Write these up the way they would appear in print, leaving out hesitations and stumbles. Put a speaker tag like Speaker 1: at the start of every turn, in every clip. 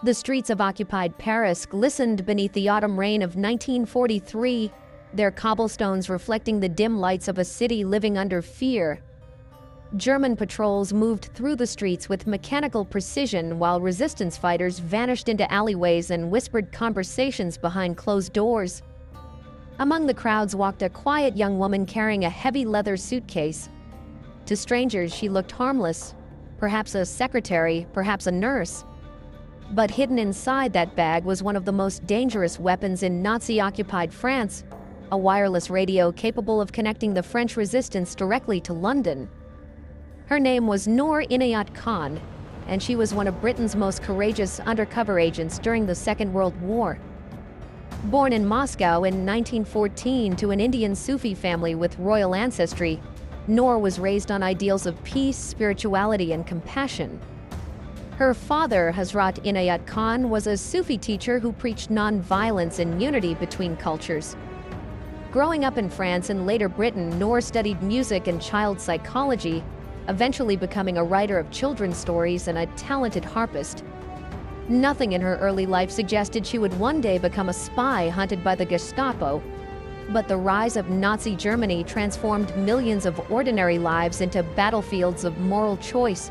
Speaker 1: The streets of occupied Paris glistened beneath the autumn rain of 1943, their cobblestones reflecting the dim lights of a city living under fear. German patrols moved through the streets with mechanical precision while resistance fighters vanished into alleyways and whispered conversations behind closed doors. Among the crowds walked a quiet young woman carrying a heavy leather suitcase. To strangers, she looked harmless, perhaps a secretary, perhaps a nurse. But hidden inside that bag was one of the most dangerous weapons in Nazi-occupied France, a wireless radio capable of connecting the French resistance directly to London. Her name was Noor Inayat Khan, and she was one of Britain's most courageous undercover agents during the Second World War. Born in Moscow in 1914 to an Indian Sufi family with royal ancestry, Noor was raised on ideals of peace, spirituality, and compassion. Her father, Hazrat Inayat Khan, was a Sufi teacher who preached non-violence and unity between cultures. Growing up in France and later Britain, Noor studied music and child psychology, eventually becoming a writer of children's stories and a talented harpist. Nothing in her early life suggested she would one day become a spy hunted by the Gestapo. But the rise of Nazi Germany transformed millions of ordinary lives into battlefields of moral choice.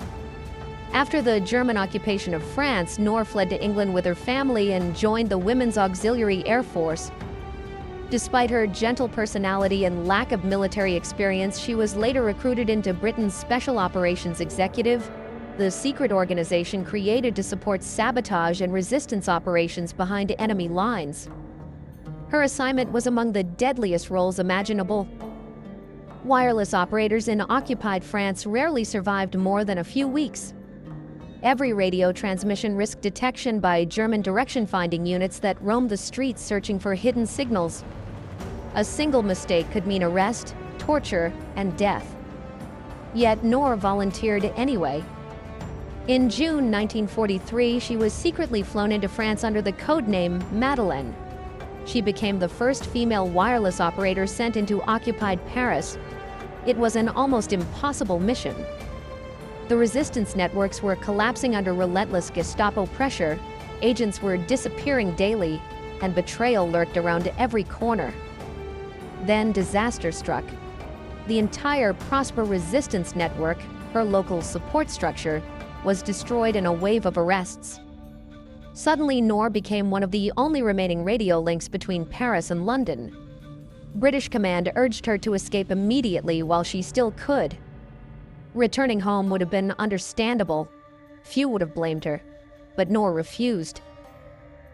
Speaker 1: After the German occupation of France, Noor fled to England with her family and joined the Women's Auxiliary Air Force. Despite her gentle personality and lack of military experience, she was later recruited into Britain's Special Operations Executive, the secret organization created to support sabotage and resistance operations behind enemy lines. Her assignment was among the deadliest roles imaginable. Wireless operators in occupied France rarely survived more than a few weeks. Every radio transmission risked detection by German direction-finding units that roamed the streets searching for hidden signals. A single mistake could mean arrest, torture, and death. Yet Noor volunteered anyway. In June 1943, she was secretly flown into France under the codename Madeleine. She became the first female wireless operator sent into occupied Paris. It was an almost impossible mission. The resistance networks were collapsing under relentless Gestapo pressure, agents were disappearing daily, and betrayal lurked around every corner. Then disaster struck. The entire Prosper resistance network, her local support structure, was destroyed in a wave of arrests. Suddenly, Noor became one of the only remaining radio links between Paris and London. British command urged her to escape immediately while she still could. Returning home would have been understandable. Few would have blamed her, but Noor refused.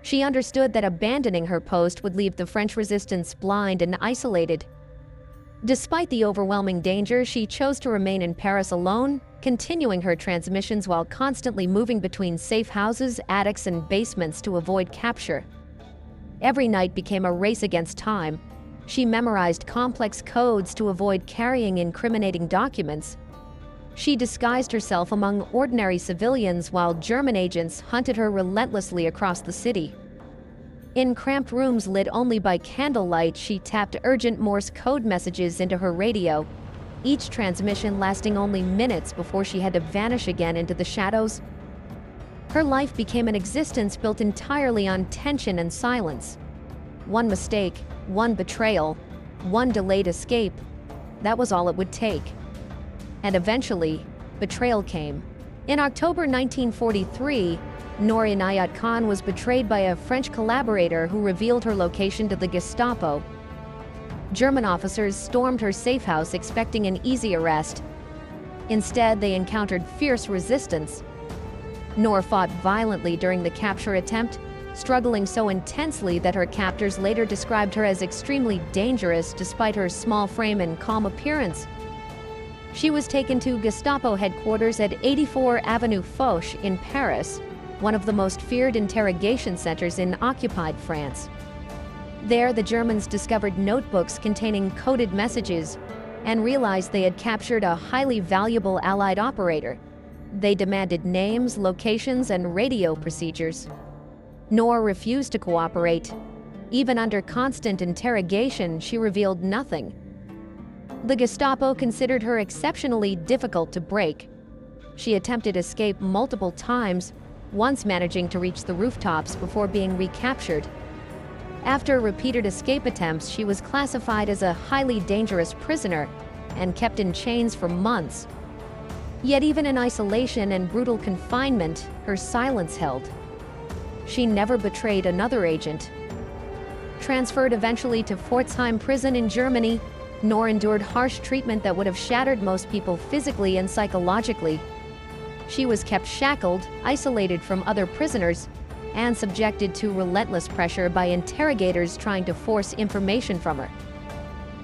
Speaker 1: She understood that abandoning her post would leave the French resistance blind and isolated. Despite the overwhelming danger, she chose to remain in Paris alone, continuing her transmissions while constantly moving between safe houses, attics, and basements to avoid capture. Every night became a race against time. She memorized complex codes to avoid carrying incriminating documents. She disguised herself among ordinary civilians while German agents hunted her relentlessly across the city. In cramped rooms lit only by candlelight, she tapped urgent Morse code messages into her radio, each transmission lasting only minutes before she had to vanish again into the shadows. Her life became an existence built entirely on tension and silence. One mistake, one betrayal, one delayed escape, that was all it would take. And eventually, betrayal came. In October 1943, Noor Inayat Khan was betrayed by a French collaborator who revealed her location to the Gestapo. German officers stormed her safe house expecting an easy arrest. Instead, they encountered fierce resistance. Noor fought violently during the capture attempt, struggling so intensely that her captors later described her as extremely dangerous despite her small frame and calm appearance. She was taken to Gestapo headquarters at 84 Avenue Foch in Paris, one of the most feared interrogation centers in occupied France. There, the Germans discovered notebooks containing coded messages and realized they had captured a highly valuable Allied operator. They demanded names, locations, and radio procedures. Noor refused to cooperate. Even under constant interrogation, she revealed nothing. The Gestapo considered her exceptionally difficult to break. She attempted escape multiple times, once managing to reach the rooftops before being recaptured. After repeated escape attempts, she was classified as a highly dangerous prisoner and kept in chains for months. Yet even in isolation and brutal confinement, her silence held. She never betrayed another agent. Transferred eventually to Pforzheim prison in Germany, Noor endured harsh treatment that would have shattered most people physically and psychologically. She was kept shackled, isolated from other prisoners, and subjected to relentless pressure by interrogators trying to force information from her.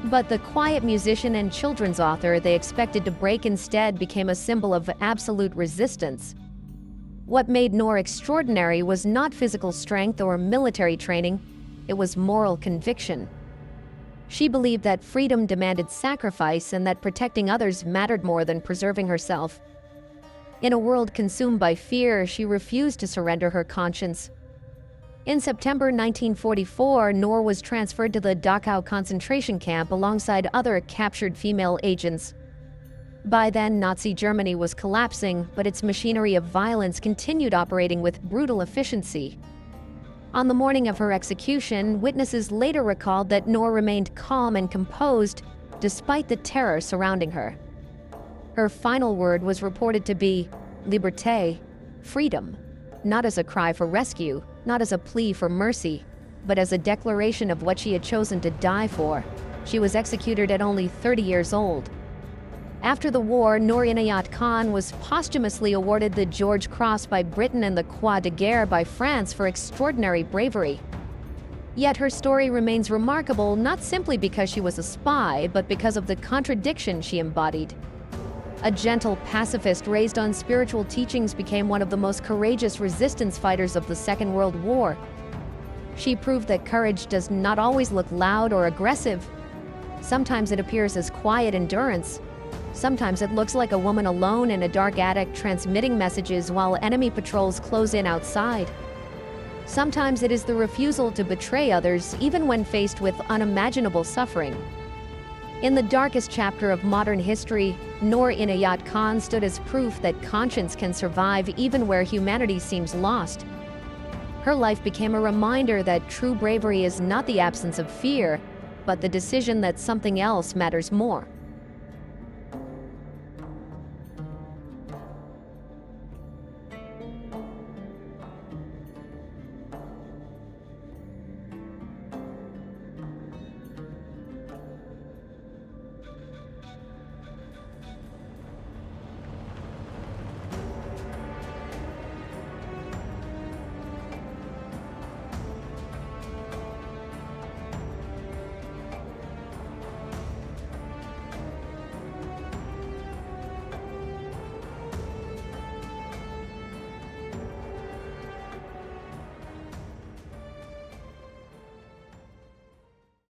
Speaker 1: But the quiet musician and children's author they expected to break instead became a symbol of absolute resistance. What made Noor extraordinary was not physical strength or military training, it was moral conviction. She believed that freedom demanded sacrifice and that protecting others mattered more than preserving herself. In a world consumed by fear, she refused to surrender her conscience. In September 1944, Noor was transferred to the Dachau concentration camp alongside other captured female agents. By then, Nazi Germany was collapsing, but its machinery of violence continued operating with brutal efficiency. On the morning of her execution, witnesses later recalled that Noor remained calm and composed despite the terror surrounding her. Her final word was reported to be liberté, freedom, not as a cry for rescue, not as a plea for mercy, but as a declaration of what she had chosen to die for. She was executed at only 30 years old. After the war, Noor Inayat Khan was posthumously awarded the George Cross by Britain and the Croix de Guerre by France for extraordinary bravery. Yet her story remains remarkable not simply because she was a spy, but because of the contradiction she embodied. A gentle pacifist raised on spiritual teachings became one of the most courageous resistance fighters of the Second World War. She proved that courage does not always look loud or aggressive. Sometimes it appears as quiet endurance. Sometimes it looks like a woman alone in a dark attic transmitting messages while enemy patrols close in outside. Sometimes it is the refusal to betray others even when faced with unimaginable suffering. In the darkest chapter of modern history, Noor Inayat Khan stood as proof that conscience can survive even where humanity seems lost. Her life became a reminder that true bravery is not the absence of fear, but the decision that something else matters more.